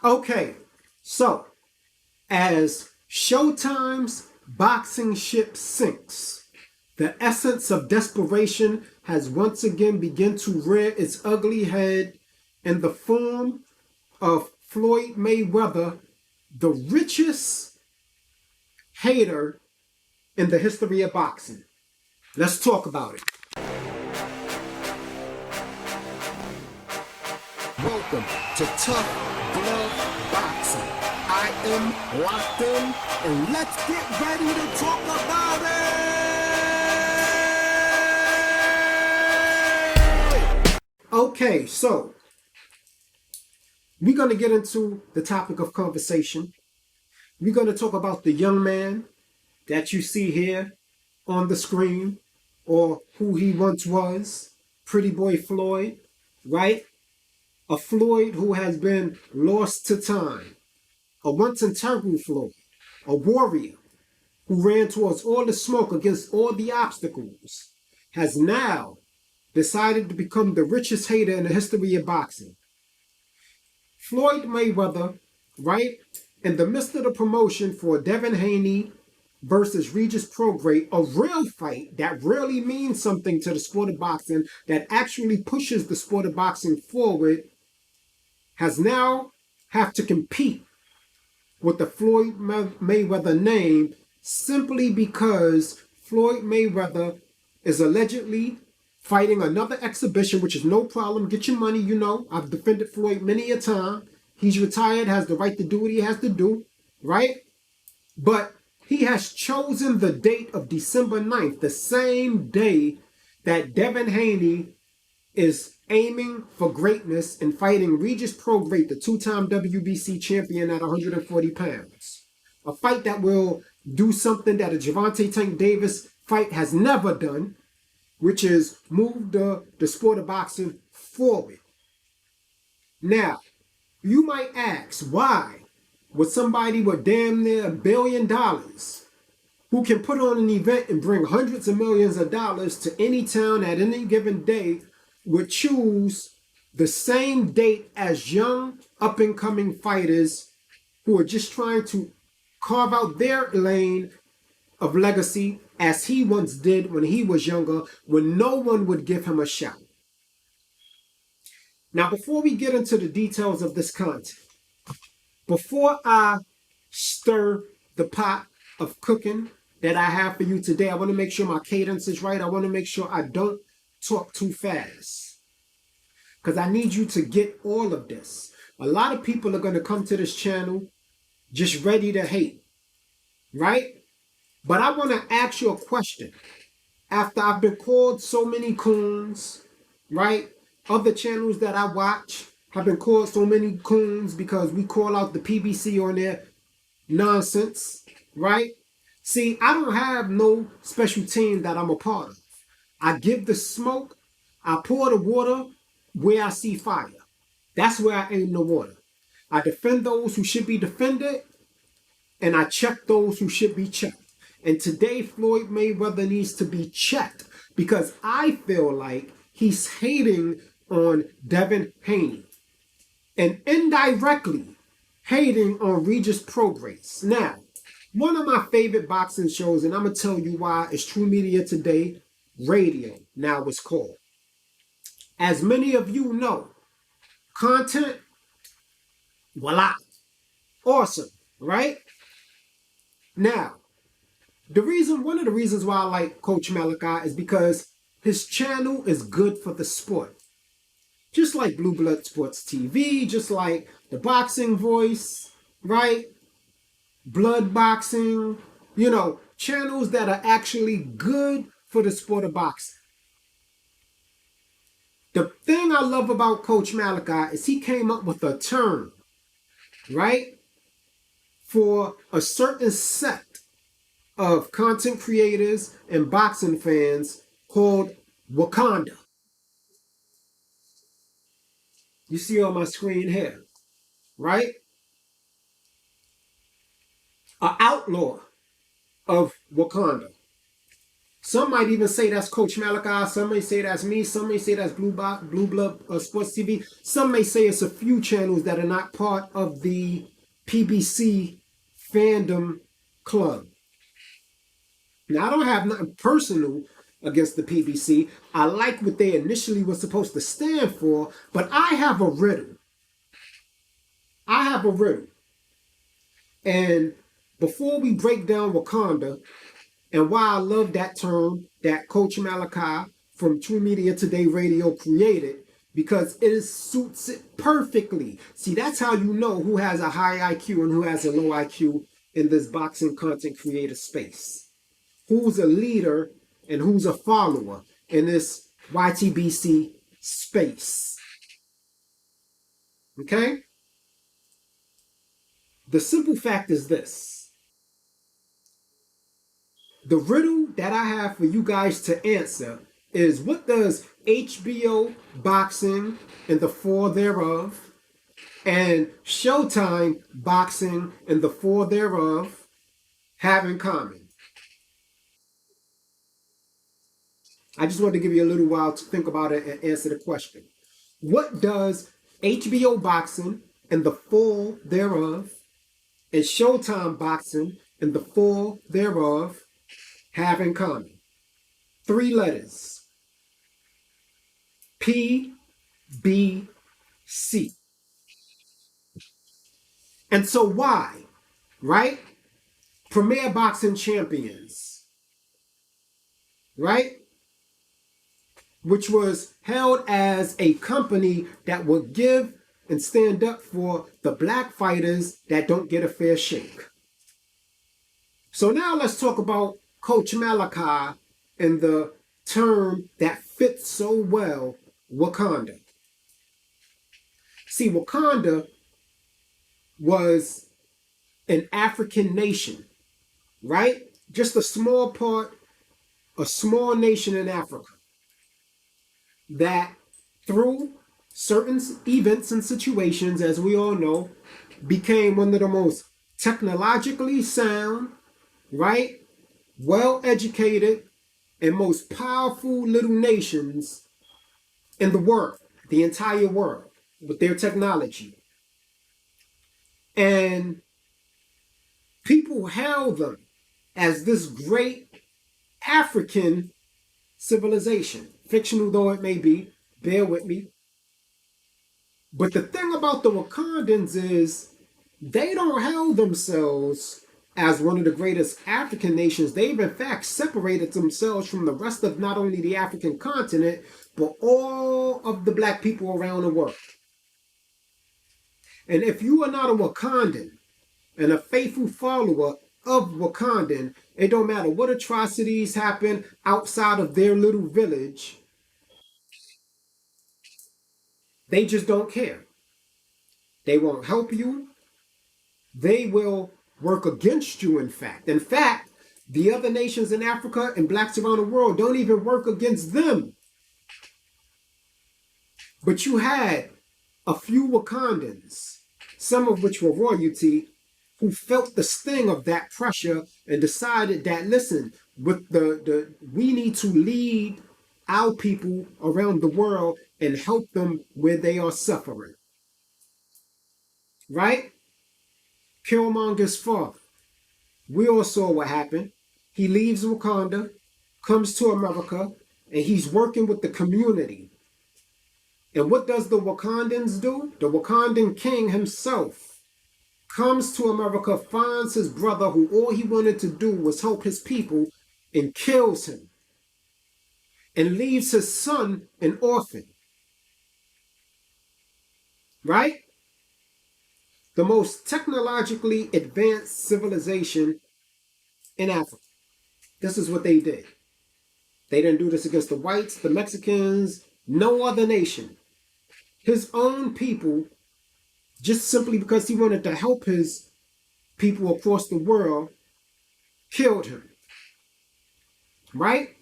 Okay, so as Showtime's boxing ship sinks, the essence of desperation has once again begun to rear its ugly head in the form of Floyd Mayweather, the richest hater in the history of boxing. Let's talk about it. Welcome to Tough Glove Boxing. I am locked in, and let's get ready to talk about it! Okay, so we're going to get into the topic of conversation. We're going to talk about the young man that you see here on the screen, or who he once was, Pretty Boy Floyd, right? A Floyd who has been lost to time, a once integral Floyd, a warrior who ran towards all the smoke against all the obstacles, has now decided to become the richest hater in the history of boxing. Floyd Mayweather, right, in the midst of the promotion for Devin Haney versus Regis Prograis, a real fight that really means something to the sport of boxing, that actually pushes the sport of boxing forward, has now have to compete with the Floyd Mayweather name simply because Floyd Mayweather is allegedly fighting another exhibition, which is no problem. Get your money, you know. I've defended Floyd many a time. He's retired, has the right to do what he has to do, right? But he has chosen the date of December 9th, the same day that Devin Haney is aiming for greatness and fighting Regis Prograis, the two-time WBC champion at 140 pounds. A fight that will do something that a Gervonta Tank Davis fight has never done, which is move the sport of boxing forward. Now, you might ask, why would somebody with damn near $1 billion, who can put on an event and bring hundreds of millions of dollars to any town at any given day, would choose the same date as young up-and-coming fighters who are just trying to carve out their lane of legacy as he once did when he was younger, when no one would give him a shot? Now, before we get into the details of this content, before I stir the pot of cooking that I have for you today, I want to make sure my cadence is right. I want to make sure I don't talk too fast, because I need you to get all of this. A lot of people are going to come to this channel just ready to hate, right? But I want to ask you a question. After I've been called so many coons, right? Other channels that I watch have been called so many coons because we call out the PBC on their nonsense, right? See, I don't have no special team that I'm a part of. I give the smoke, I pour the water where I see fire. That's where I aim the water. I defend those who should be defended, and I check those who should be checked. And today, Floyd Mayweather needs to be checked because I feel like he's hating on Devin Haney and indirectly hating on Regis Prograis. Now, one of my favorite boxing shows, and I'm going to tell you why, is True Media Today Radio, now it's called. As many of you know, content, voila, awesome, right? Now, one of the reasons why I like Coach Malachi is because his channel is good for the sport. Just like Blue Blood Sports TV, just like the Boxing Voice, right? Blood Boxing, you know, channels that are actually good for the sport of boxing. The thing I love about Coach Malachi is he came up with a term, right, for a certain sect of content creators and boxing fans called Wakanda. You see on my screen here, right? An outlaw of Wakanda. Some might even say that's Coach Malachi. Some may say that's me. Some may say that's Blue Blood Sports TV. Some may say it's a few channels that are not part of the PBC fandom club. Now, I don't have nothing personal against the PBC. I like what they initially were supposed to stand for, but I have a riddle. I have a riddle. And before we break down Wakanda, and why I love that term that Coach Malachi from True Media Today Radio created, because it suits it perfectly. See, that's how you know who has a high IQ and who has a low IQ in this boxing content creator space. Who's a leader and who's a follower in this YTBC space. Okay? The simple fact is this. The riddle that I have for you guys to answer is, what does HBO boxing and the four thereof and Showtime boxing and the four thereof have in common? I just wanted to give you a little while to think about it and answer the question. What does HBO boxing and the four thereof and Showtime boxing and the four thereof have in common? 3 letters. PBC. And so why? Right? Premier Boxing Champions. Right? Which was held as a company that would give and stand up for the black fighters that don't get a fair shake. So now let's talk about Coach Malachi and the term that fits so well, Wakanda. See, Wakanda was an African nation, right? Just a small part, a small nation in Africa that through certain events and situations, as we all know, became one of the most technologically sound, right? Well-educated and most powerful little nations in the world, the entire world, with their technology. And people hailed them as this great African civilization, fictional though it may be, bear with me. But the thing about the Wakandans is they don't hail themselves as one of the greatest African nations. They've in fact separated themselves from the rest of not only the African continent, but all of the black people around the world. And if you are not a Wakandan and a faithful follower of Wakandan, it don't matter what atrocities happen outside of their little village, they just don't care. They won't help you. They will work against you, in fact. In fact, the other nations in Africa and blacks around the world don't even work against them. But you had a few Wakandans, some of which were royalty, who felt the sting of that pressure and decided that, listen, with we need to lead our people around the world and help them where they are suffering. Right? Killmonger's father. We all saw what happened. He leaves Wakanda, comes to America, and he's working with the community. And what does the Wakandans do? The Wakandan king himself comes to America, finds his brother who all he wanted to do was help his people, and kills him. And leaves his son an orphan. Right? The most technologically advanced civilization in Africa. This is what they did. They didn't do this against the whites, the Mexicans, no other nation. His own people, just simply because he wanted to help his people across the world, killed him. Right?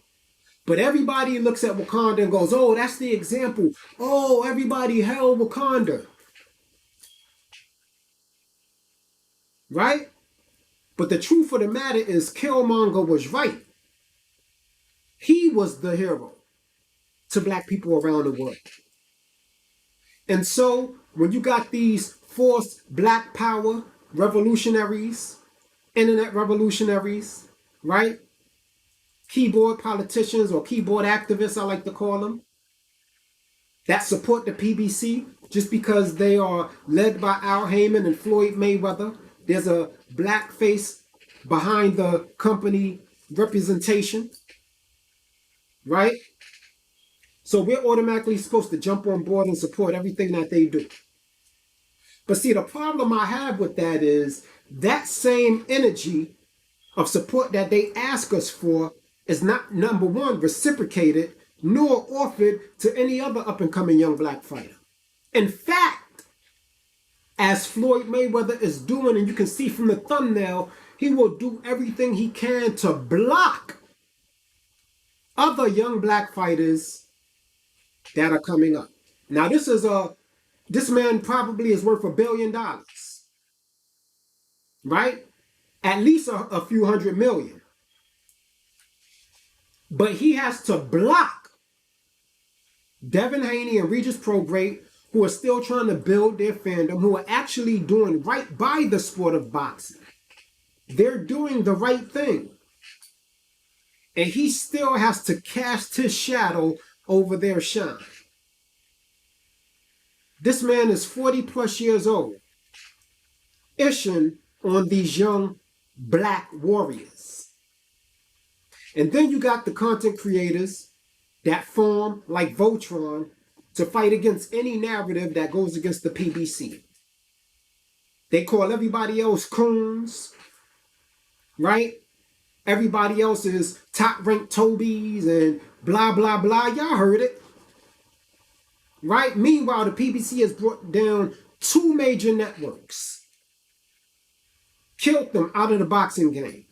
But everybody looks at Wakanda and goes, oh, that's the example. Oh, everybody held Wakanda. Right? But the truth of the matter is Killmonger was right. was the hero to black people around the world. And so when you got these forced black power revolutionaries, internet revolutionaries, right? Keyboard politicians or keyboard activists, I like to call them, that support the PBC just because they are led by Al Heyman and Floyd Mayweather. There's a black face behind the company representation, right? So we're automatically supposed to jump on board and support everything that they do. But see, the problem I have with that is that same energy of support that they ask us for is not, number one, reciprocated, nor offered to any other up-and-coming young black fighter. In fact, as Floyd Mayweather is doing, and you can see from the thumbnail, he will do everything he can to block other young black fighters that are coming up. Now, this man probably is worth $1 billion, right? At least a few $100 million. But he has to block Devin Haney and Regis Prograis, who are still trying to build their fandom, who are actually doing right by the sport of boxing. They're doing the right thing. And he still has to cast his shadow over their shine. This man is 40 plus years old, ishing on these young black warriors. And then you got the content creators that form like Voltron to fight against any narrative that goes against the PBC. They call everybody else coons, right? Everybody else is top-ranked Tobies and blah, blah, blah. Y'all heard it, right? Meanwhile, the PBC has brought down 2 major networks, killed them out of the boxing game,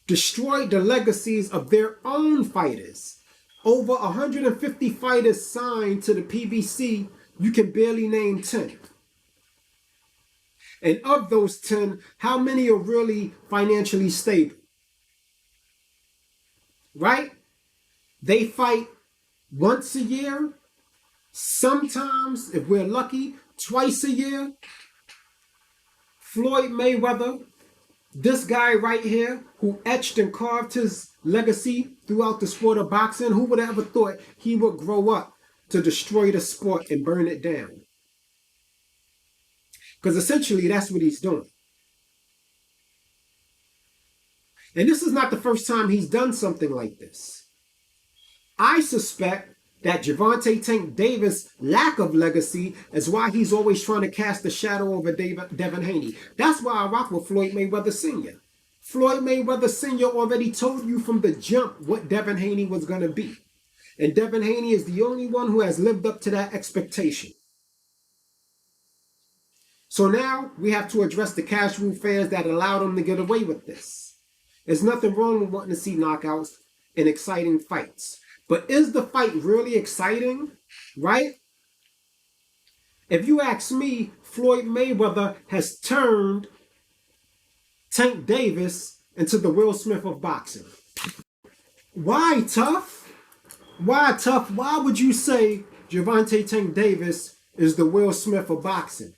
destroyed the legacies of their own fighters. Over 150 fighters signed to the PBC, you can barely name 10. And of those 10, how many are really financially stable? Right? They fight once a year, sometimes, if we're lucky, twice a year. Floyd Mayweather, this guy right here, who etched and carved his legacy throughout the sport of boxing, who would have ever thought he would grow up to destroy the sport and burn it down? Because essentially that's what he's doing. And this is not the first time he's done something like this. I suspect that Gervonta Tank Davis' lack of legacy is why he's always trying to cast a shadow over Devin Haney. That's why I rock with Floyd Mayweather Sr. Floyd Mayweather Sr. already told you from the jump what Devin Haney was going to be. And Devin Haney is the only one who has lived up to that expectation. So now we have to address the casual fans that allowed him to get away with this. There's nothing wrong with wanting to see knockouts and exciting fights. But is the fight really exciting? Right? If you ask me, Floyd Mayweather has turned Tank Davis into the Will Smith of boxing. Why, Tough? Why, Tough? Why would you say Gervonta Tank Davis is the Will Smith of boxing?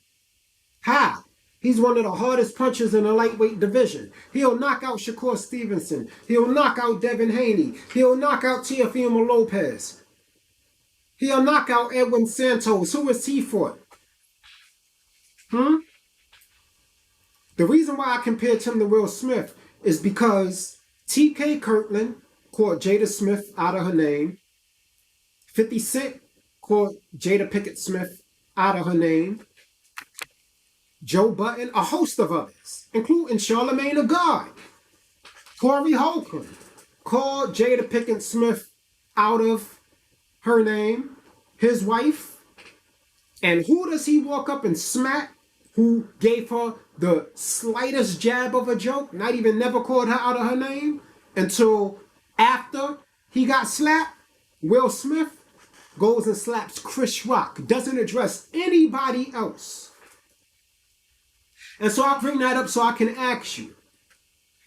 How? He's one of the hardest punchers in the lightweight division. He'll knock out Shakur Stevenson. He'll knock out Devin Haney. He'll knock out Teofimo Lopez. He'll knock out Edwin Santos. Who has he fought? The reason why I compared him to Will Smith is because T.K. Kirkland called Jada Smith out of her name. 50 Cent called Jada Pinkett Smith out of her name. Joe Button, a host of others, including Charlemagne the God. Corey Holcomb called Jada Pinkett Smith out of her name, his wife. And who does he walk up and smack? Who gave her the slightest jab of a joke, not even never called her out of her name, until after he got slapped? Will Smith goes and slaps Chris Rock, doesn't address anybody else. And so I bring that up so I can ask you,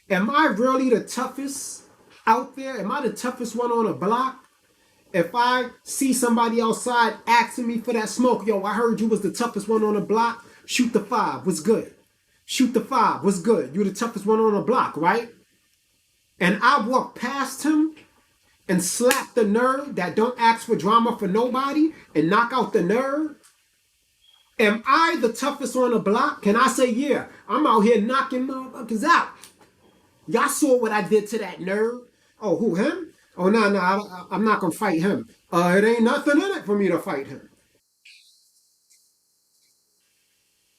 am I really the toughest out there? Am I the toughest one on the block? If I see somebody outside asking me for that smoke, yo, I heard you was the toughest one on the block. Shoot the 5. What's good? Shoot the 5. What's good? You the toughest one on the block, right? And I walk past him and slap the nerd that don't ask for drama for nobody and knock out the nerd. Am I the toughest on the block? Can I say, yeah, I'm out here knocking motherfuckers out? Y'all saw what I did to that nerd. Oh, who, him? Oh, no, I'm not going to fight him. It ain't nothing in it for me to fight him.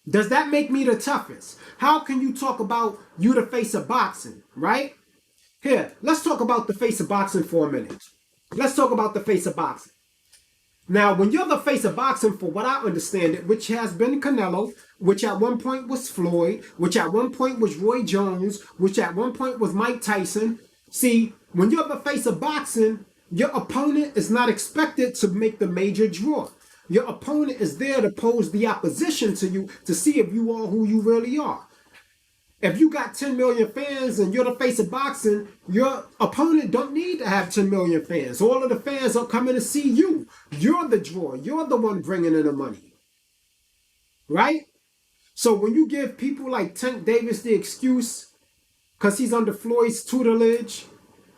Does that make me the toughest? How can you talk about you the face of boxing, right? Here, let's talk about the face of boxing for a minute. Let's talk about the face of boxing. Now, when you're the face of boxing, for what I understand it, which has been Canelo, which at one point was Floyd, which at one point was Roy Jones, which at one point was Mike Tyson. See, when you're the face of boxing, your opponent is not expected to make the major draw. Your opponent is there to pose the opposition to you to see if you are who you really are. If you got 10 million fans and you're the face of boxing, your opponent don't need to have 10 million fans. All of the fans are coming to see you. You're the draw. You're the one bringing in the money. Right? So when you give people like Tank Davis the excuse, because he's under Floyd's tutelage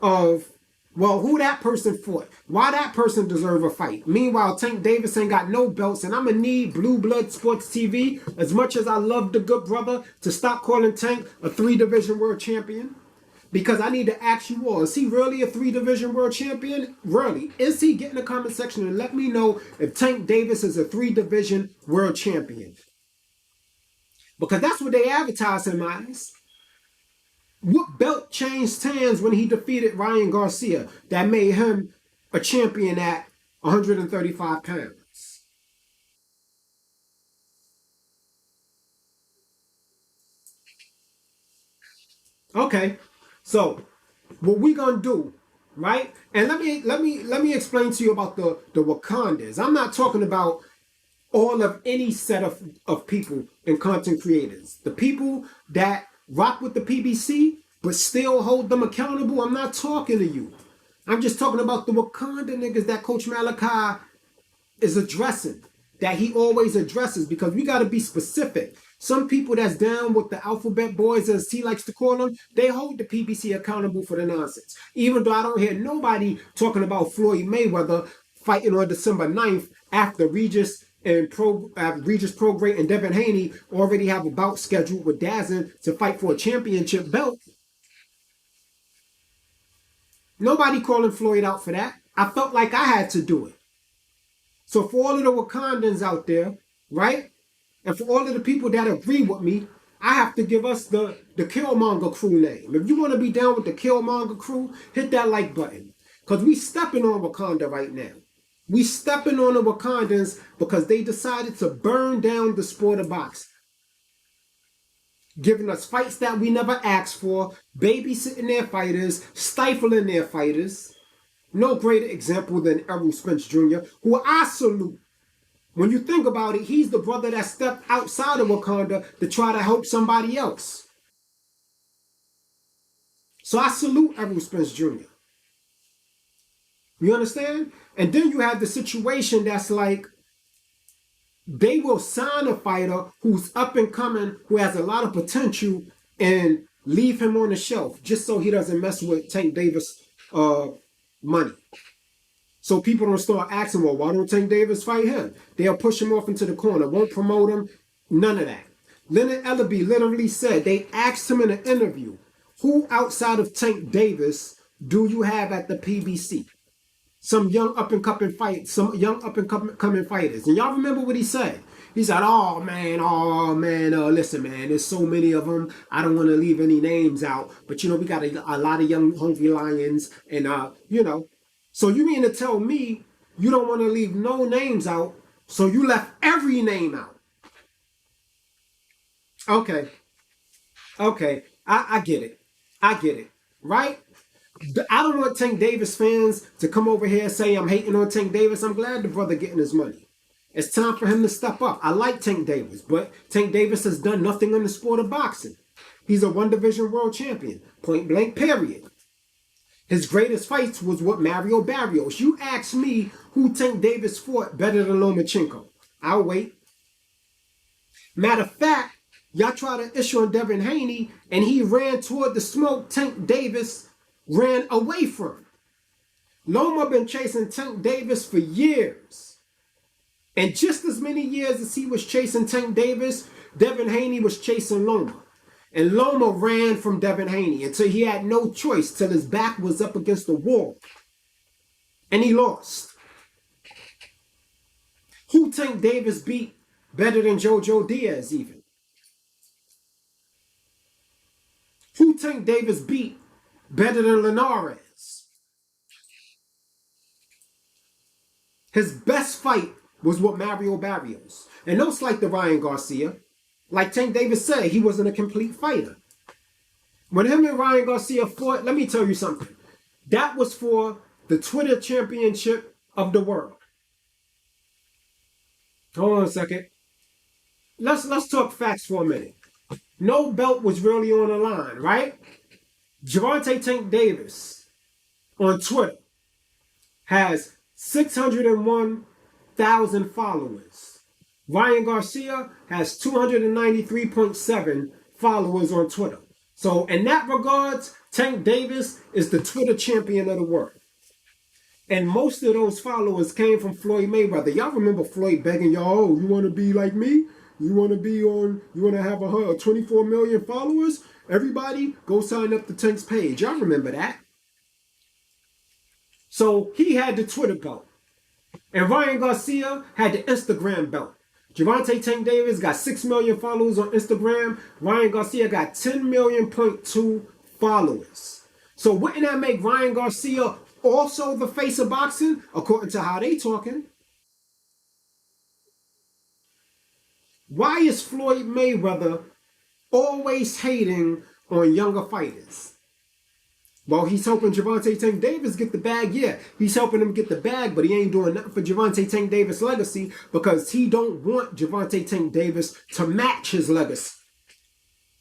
of, well, who that person fought? Why that person deserve a fight? Meanwhile, Tank Davis ain't got no belts, and I'm going to need Blue Blood Sports TV, as much as I love the good brother, to stop calling Tank a 3-division world champion. Because I need to ask you all, is he really a 3-division world champion? Really? Is he? Get in the comment section and let me know if Tank Davis is a 3-division world champion. Because that's what they advertise him as. What belt changed hands when he defeated Ryan Garcia that made him a champion at 135 pounds? Okay, so what we gonna do, right? And let me explain to you about the Wakandas. I'm not talking about all of any set of people and content creators. The people that rock with the PBC, but still hold them accountable. I'm not talking to you. I'm just talking about the Wakanda niggas that Coach Malachi is addressing, that he always addresses, because we got to be specific. Some people that's down with the alphabet boys, as he likes to call them, they hold the PBC accountable for the nonsense. Even though I don't hear nobody talking about Floyd Mayweather fighting on December 9th after Regis and Regis, Prograis, and Devin Haney already have a bout scheduled with Dazn to fight for a championship belt. Nobody calling Floyd out for that. I felt like I had to do it. So for all of the Wakandans out there, right? And for all of the people that agree with me, I have to give us the Killmonger crew name. If you want to be down with the Killmonger crew, hit that like button. Because we stepping on Wakanda right now. We stepping on the Wakandans because they decided to burn down the sport of boxing. Giving us fights that we never asked for, babysitting their fighters, stifling their fighters. No greater example than Errol Spence Jr., who I salute. When you think about it, he's the brother that stepped outside of Wakanda to try to help somebody else. So I salute Errol Spence Jr. You understand? And then you have the situation that's like, they will sign a fighter who's up and coming, who has a lot of potential, and leave him on the shelf just so he doesn't mess with Tank Davis money. So people don't start asking, well, why don't Tank Davis fight him? They'll push him off into the corner, won't promote him, none of that. Leonard Ellaby literally said, they asked him in an interview, who outside of Tank Davis do you have at the PBC? Some young up and coming fighters. And y'all remember what he said? He said, oh man, listen man, there's so many of them. I don't want to leave any names out. But you know, we got a lot of young hungry lions. And you know, so you mean to tell me you don't want to leave no names out, so you left every name out? Okay. I get it. Right? I don't want Tank Davis fans to come over here and say I'm hating on Tank Davis. I'm glad the brother getting his money. It's time for him to step up. I like Tank Davis, but Tank Davis has done nothing in the sport of boxing. He's a 1-division world champion. Point blank, period. His greatest fights was with Mario Barrios. You ask me who Tank Davis fought better than Lomachenko. I'll wait. Matter of fact, y'all try to issue on Devin Haney, and he ran toward the smoke Tank Davis ran away from. Loma been chasing Tank Davis for years. And just as many years as he was chasing Tank Davis, Devin Haney was chasing Loma. And Loma ran from Devin Haney until he had no choice, till his back was up against the wall. And he lost. Who Tank Davis beat better than JoJo Diaz even? Who Tank Davis beat better than Linares? His best fight was with Mario Barrios. And no slight to Ryan Garcia. Like Tank Davis said, he wasn't a complete fighter. When him and Ryan Garcia fought, let me tell you something. That was for the Twitter championship of the world. Hold on a second. Let's talk facts for a minute. No belt was really on the line, right? Gervonta Tank Davis on Twitter has 601,000 followers. Ryan Garcia has 293.7 followers on Twitter. So in that regards, Tank Davis is the Twitter champion of the world. And most of those followers came from Floyd Mayweather. Y'all remember Floyd begging y'all, oh, you want to be like me? You want to have 24 million followers? Everybody go sign up to Tank's page. Y'all remember that? So he had the Twitter belt. And Ryan Garcia had the Instagram belt. Gervonta Tank Davis got 6 million followers on Instagram. Ryan Garcia got 10 million.2 followers. So wouldn't that make Ryan Garcia also the face of boxing, according to how they talking? Why is Floyd Mayweather always hating on younger fighters? Well, he's helping Gervonta Tank Davis get the bag. Yeah, he's helping him get the bag, but he ain't doing nothing for Gervonta Tank Davis' legacy because he don't want Gervonta Tank Davis to match his legacy.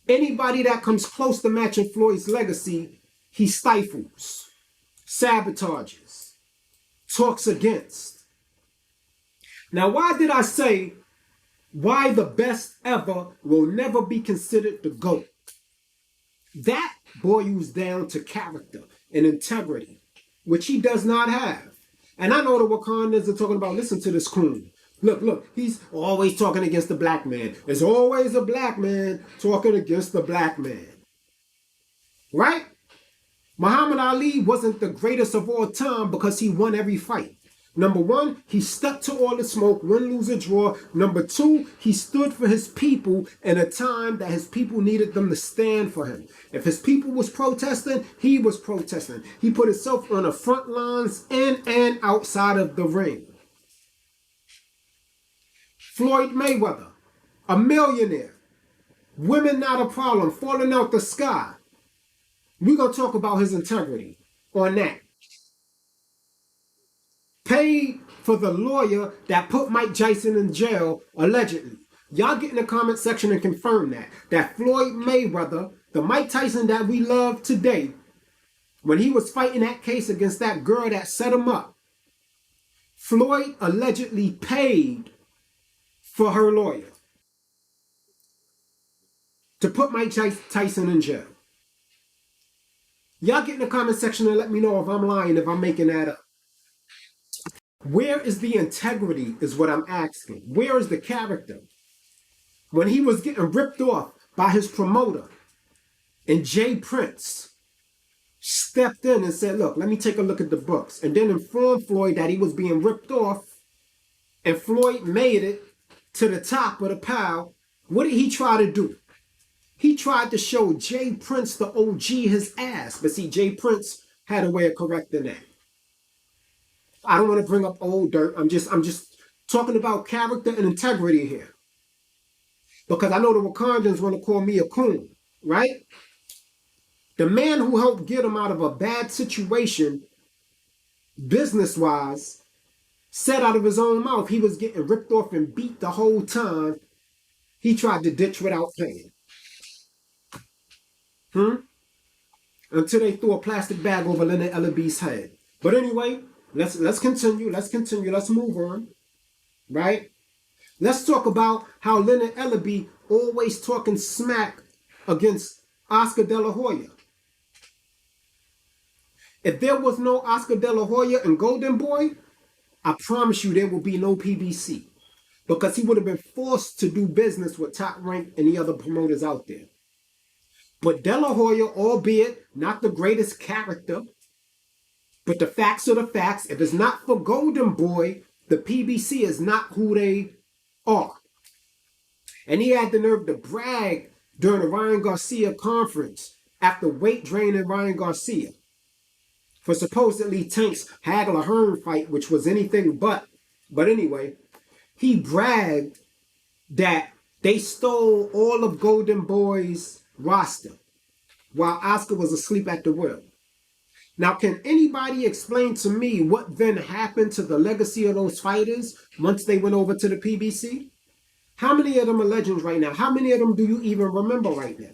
Anybody that comes close to matching Floyd's legacy, he stifles, sabotages, talks against. Now, why did I say why the best ever will never be considered the GOAT? That boils down to character and integrity, which he does not have. And I know the Wakandans are talking about, listen to this coon. Look, he's always talking against the black man. There's always a black man talking against the black man. Right? Muhammad Ali wasn't the greatest of all time because he won every fight. Number one, he stuck to all the smoke, win, lose, or draw. Number two, he stood for his people in a time that his people needed them to stand for him. If his people was protesting, he was protesting. He put himself on the front lines in and outside of the ring. Floyd Mayweather, a millionaire. Women not a problem, falling out the sky. We're going to talk about his integrity on that. Paid for the lawyer that put Mike Tyson in jail, allegedly. Y'all get in the comment section and confirm that Floyd Mayweather, the Mike Tyson that we love today, when he was fighting that case against that girl that set him up, Floyd allegedly paid for her lawyer to put Mike Tyson in jail. Y'all get in the comment section and let me know if I'm lying, if I'm making that up. Where is the integrity is what I'm asking. Where is the character? When he was getting ripped off by his promoter and Jay Prince stepped in and said, look, let me take a look at the books. And then informed Floyd that he was being ripped off and Floyd made it to the top of the pile. What did he try to do? He tried to show Jay Prince, the OG, his ass. But see, Jay Prince had a way of correcting that. I don't want to bring up old dirt. I'm just talking about character and integrity here. Because I know the Wakandans want to call me a coon, right? The man who helped get him out of a bad situation, business-wise, said out of his own mouth he was getting ripped off and beat the whole time. He tried to ditch without paying. until they threw a plastic bag over Leonard Ellaby's head. But anyway, let's continue. Let's continue. Let's move on. Right? Let's talk about how Leonard Ellaby always talking smack against Oscar De La Hoya. If there was no Oscar De La Hoya and Golden Boy, I promise you there will be no PBC. Because he would have been forced to do business with Top Rank and the other promoters out there. But De La Hoya, albeit not the greatest character, but the facts are the facts. If it's not for Golden Boy, the PBC is not who they are. And he had the nerve to brag during the Ryan Garcia conference after weight draining Ryan Garcia for supposedly Tank's Hagler Hearn fight, which was anything but. But anyway, he bragged that they stole all of Golden Boy's roster while Oscar was asleep at the wheel. Now, can anybody explain to me what then happened to the legacy of those fighters once they went over to the PBC? How many of them are legends right now? How many of them do you even remember right now?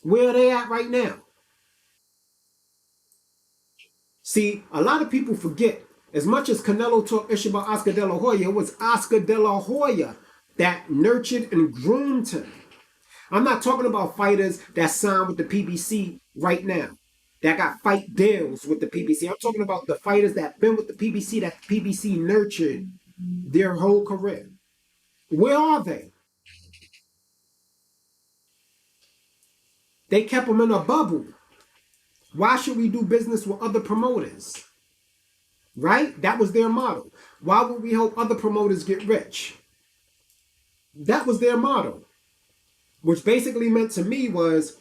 Where are they at right now? See, a lot of people forget, as much as Canelo talked ish about Oscar De La Hoya, it was Oscar De La Hoya that nurtured and groomed him. I'm not talking about fighters that signed with the PBC right now, that got fight deals with the PBC. I'm talking about the fighters that been with the PBC, that the PBC nurtured their whole career. Where are they? They kept them in a bubble. Why should we do business with other promoters? Right? That was their motto. Why would we help other promoters get rich? That was their motto. Which basically meant to me was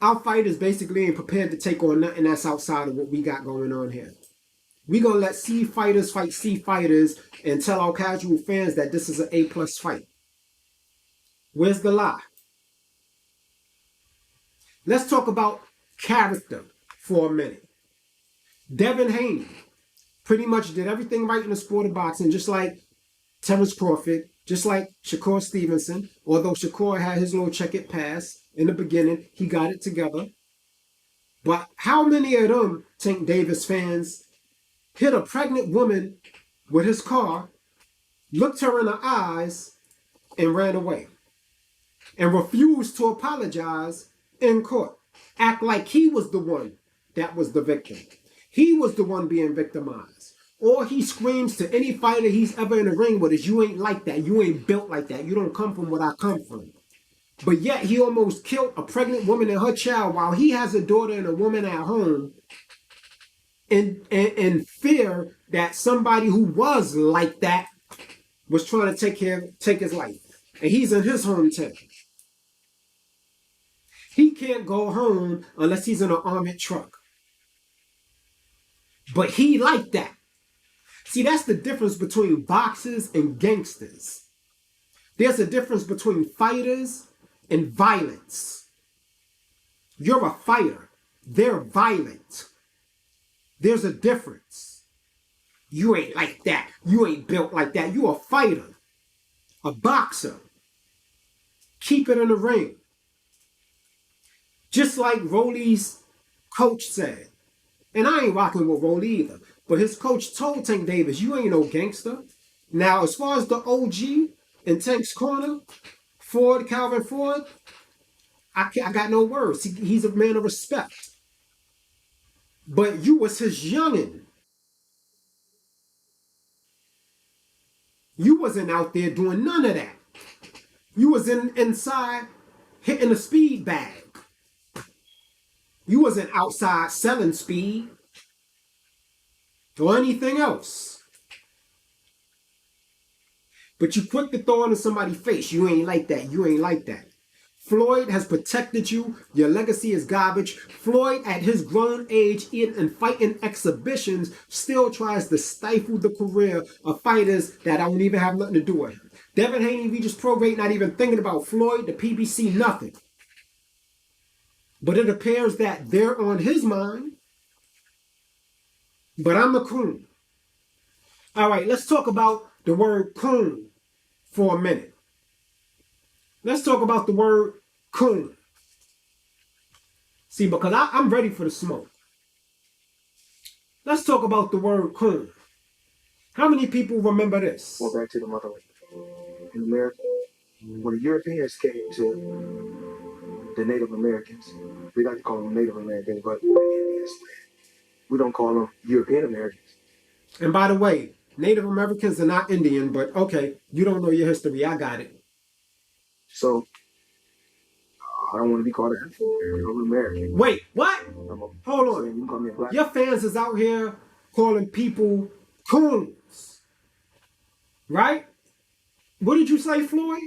our fighters basically ain't prepared to take on nothing that's outside of what we got going on here. We're going to let C fighters fight C fighters and tell our casual fans that this is an A+ fight. Where's the lie? Let's talk about character for a minute. Devin Haney pretty much did everything right in the sport of boxing, just like Terence Crawford, just like Shakur Stevenson. Although Shakur had his little check-it pass in the beginning, he got it together. But how many of them Tank Davis fans hit a pregnant woman with his car, looked her in the eyes, and ran away? And refused to apologize in court. Act like he was the one that was the victim. He was the one being victimized. Or he screams to any fighter he's ever in the ring with is, you ain't like that. You ain't built like that. You don't come from what I come from. But yet he almost killed a pregnant woman and her child while he has a daughter and a woman at home in fear that somebody who was like that was trying to take his life. And he's in his hometown. He can't go home unless he's in an armored truck. But he like that. See, that's the difference between boxers and gangsters. There's a difference between fighters and violence. You're a fighter. They're violent. There's a difference. You ain't like that. You ain't built like that. You a fighter. A boxer. Keep it in the ring. Just like Rolly's coach said. And I ain't rocking with Rolly either. But his coach told Tank Davis, you ain't no gangster. Now, as far as the OG in Tank's corner, Calvin Ford, I got no words. He's a man of respect. But you was his youngin'. You wasn't out there doing none of that. You was inside hitting a speed bag. You wasn't outside selling speed or anything else. But you quick to throw it in somebody's face. You ain't like that. You ain't like that. Floyd has protected you. Your legacy is garbage. Floyd, at his grown age, in fighting exhibitions, still tries to stifle the career of fighters that don't even have nothing to do with him. Devin Haney, Regis, Prograis, not even thinking about Floyd, the PBC, nothing. But it appears that they're on his mind. But I'm a coon. All right, let's talk about the word coon for a minute. Let's talk about the word coon. See, because I'm ready for the smoke. Let's talk about the word coon. How many people remember this? Well, back to the motherland. In America, when the Europeans came to the Native Americans, we like to call them Native Americans, but we don't call them European Americans. And by the way, Native Americans are not Indian, but okay, you don't know your history. I got it. So I don't want to be called an American. Wait, what? Hold on. You can call me a black. Your fans is out here calling people coons, right? What did you say, Floyd?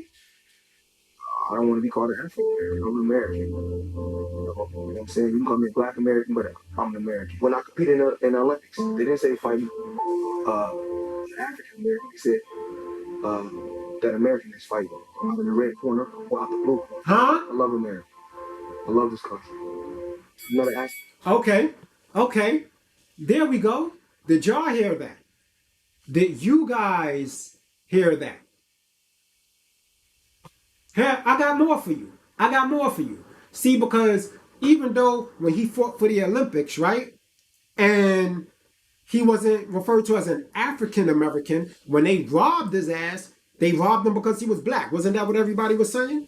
I don't want to be called an American. You know what I'm saying? You can call me a black American, but I'm an American. When I competed in the Olympics, they didn't say fight me. African American. They said that American is fighting out in the red corner or out the blue. Huh? I love America. I love this country. Another aspect. Okay. There we go. Did y'all hear that? Did you guys hear that? Here, I got more for you. See, because even though when he fought for the Olympics, right? And he wasn't referred to as an African American, when they robbed his ass, they robbed him because he was black. Wasn't that what everybody was saying?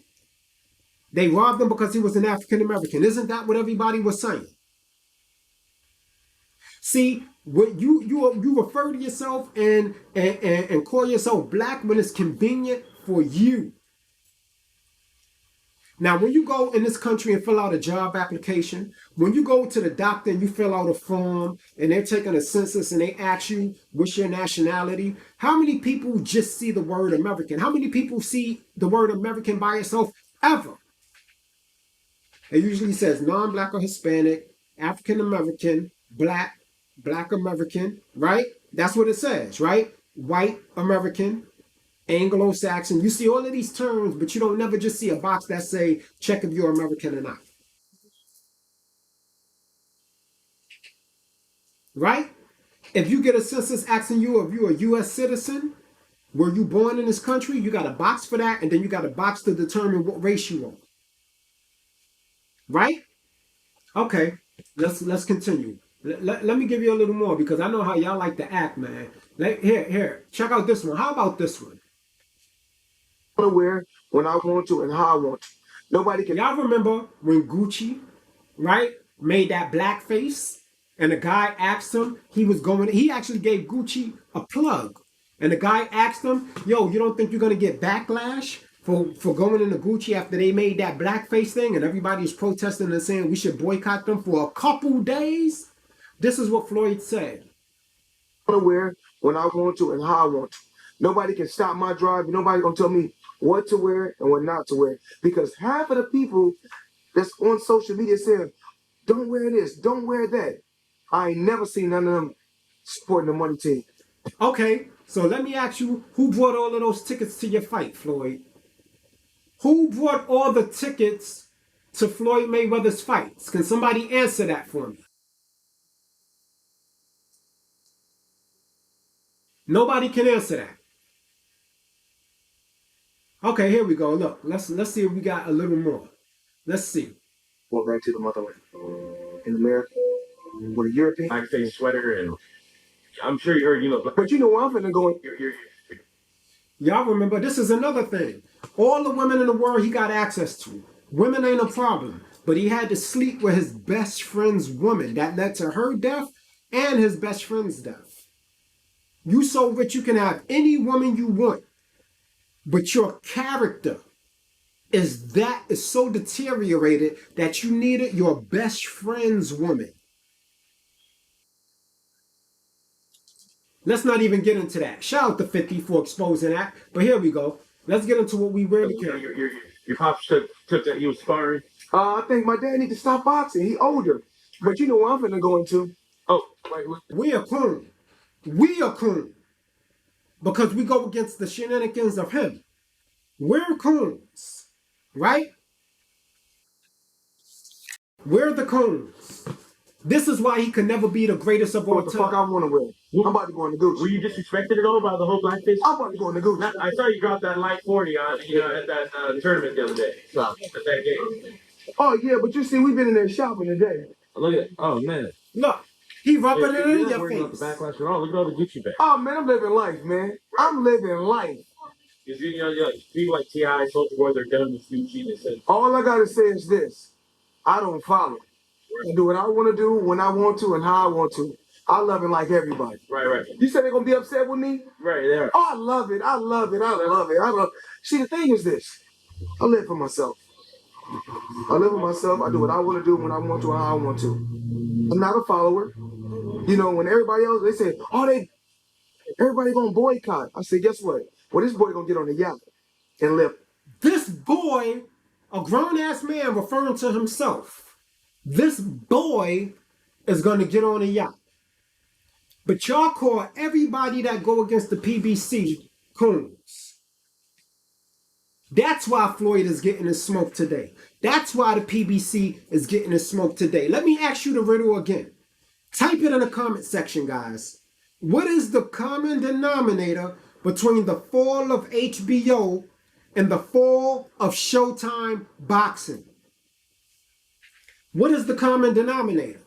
They robbed him because he was an African American. Isn't that what everybody was saying? See, when you refer to yourself and call yourself black when it's convenient for you. Now, when you go in this country and fill out a job application, when you go to the doctor and you fill out a form and they're taking a census and they ask you what's your nationality, how many people just see the word American? How many people see the word American by itself ever? It usually says non-black or Hispanic, African American, black American, right? That's what it says, right? White American, Anglo-Saxon. You see all of these terms, but you don't never just see a box that say, check if you're American or not. Right? If you get a census asking you if you're a U.S. citizen, were you born in this country, you got a box for that, and then you got a box to determine what race you are. Right? Okay, let's continue. Let me give you a little more because I know how y'all like to act, man. Here, check out this one. How about this one? I want to wear when I want to and how I want to. Nobody can. Y'all remember when Gucci, right, made that blackface, and the guy asked him, he actually gave Gucci a plug, and the guy asked him, yo, you don't think you're gonna get backlash for going into Gucci after they made that blackface thing, and everybody's protesting and saying we should boycott them for a couple days? This is what Floyd said. I want to wear when I want to and how I want to. Nobody can stop my drive. Nobody gonna tell me what to wear and what not to wear. Because half of the people that's on social media saying, don't wear this, don't wear that. I ain't never seen none of them supporting the money team. Okay, so let me ask you, who brought all of those tickets to your fight, Floyd? Who brought all the tickets to Floyd Mayweather's fights? Can somebody answer that for me? Nobody can answer that. Okay, here we go. Look, let's see if we got a little more. Let's see. Well, back to the motherland. In America, with a European blackface sweater, and I'm sure you heard, But you know where I'm finna go. Y'all remember, this is another thing. All the women in the world he got access to. Women ain't a problem. But he had to sleep with his best friend's woman. That led to her death and his best friend's death. You so rich you can have any woman you want. But your character is so deteriorated that you needed your best friend's woman. Let's not even get into that. Shout out to 50 for exposing that. But here we go. Let's get into what we really can. Your pops took that he was sparring. I think my dad need to stop boxing. He older. But you know where I'm finna go into. Oh, wait. We are coon. We are coon. Because we go against the shenanigans of him. We're coons. Right? We're the coons. This is why he could never be the greatest of all time. What the fuck I want to wear? I'm about to go in the Gucci. Were you disrespected at all by the whole blackface? I'm about to go in the Gucci. I saw you drop that light 40 on, at that tournament the other day. At that game. Oh yeah, but you see, we've been in there shopping today. Look at, oh man. Look, he rubbing it You're in not your worrying about face. the backlash at all. Look at all the Gucci bags. Oh man, I'm living life, man. I'm living life. You know, people like T.I., Soulja Boy, they're done with Gucci. They said, All I gotta say is this: I don't follow. I do what I want to do when I want to and how I want to. I love it like everybody. right. You said they're gonna be upset with me? Right, there. Oh, I love it. I love it. I love it. I love. See, the thing is this: I live for myself. I live for myself. I do what I want to do when I want to and how I want to. I'm not a follower. You know, when everybody else they say, "Oh, everybody gonna boycott." I say, guess what? Well, this boy gonna get on the yacht and live. This boy, a grown-ass man referring to himself, this boy is going to get on a yacht. But y'all call everybody that go against the PBC coons. That's why Floyd is getting his smoke today. That's why the PBC is getting his smoke today. Let me ask you the riddle again. Type it in the comment section, guys. What is the common denominator between the fall of HBO and the fall of Showtime boxing? What is the common denominator?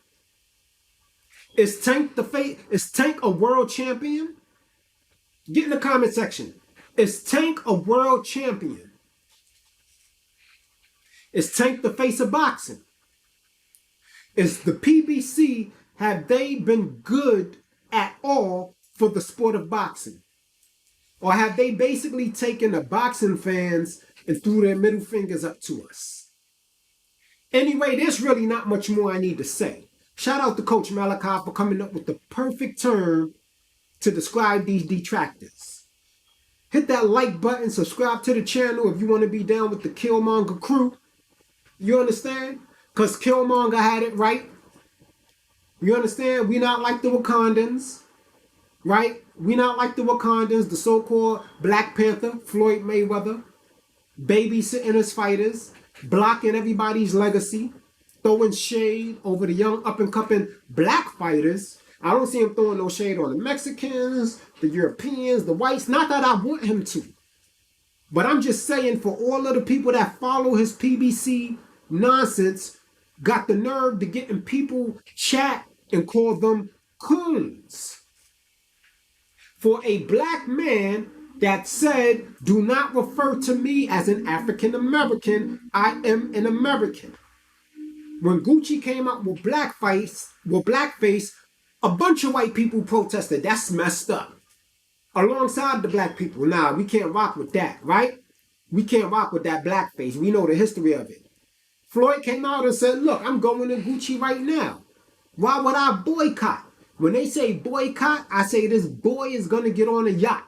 Is Tank a world champion? Get in the comment section. Is Tank a world champion? Is Tank the face of boxing? Is the PBC, have they been good at all for the sport of boxing? Or have they basically taken the boxing fans and threw their middle fingers up to us? Anyway, there's really not much more I need to say. Shout out to Coach Malachi for coming up with the perfect term to describe these detractors. Hit that like button, subscribe to the channel if you want to be down with the Killmonger crew. You understand? Because Killmonger had it right. You understand? We not like the Wakandans. Right? We not like the Wakandans, the so-called Black Panther, Floyd Mayweather, babysitting his fighters, blocking everybody's legacy, throwing shade over the young up-and-coming black fighters. I don't see him throwing no shade on the Mexicans, the Europeans, the whites. Not that I want him to. But I'm just saying, for all of the people that follow his PBC nonsense, got the nerve to get in people chat and call them coons. For a black man that said, do not refer to me as an African American, I am an American. When Gucci came out with blackface, a bunch of white people protested. That's messed up. Alongside the black people. Nah, we can't rock with that, right? We can't rock with that blackface. We know the history of it. Floyd came out and said, look, I'm going to Gucci right now. Why would I boycott? When they say boycott, I say this boy is going to get on a yacht.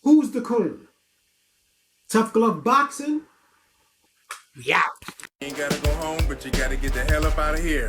Who's the coon? Tough Glove Boxing? We out. You ain't gotta go home, but you gotta get the hell up out of here.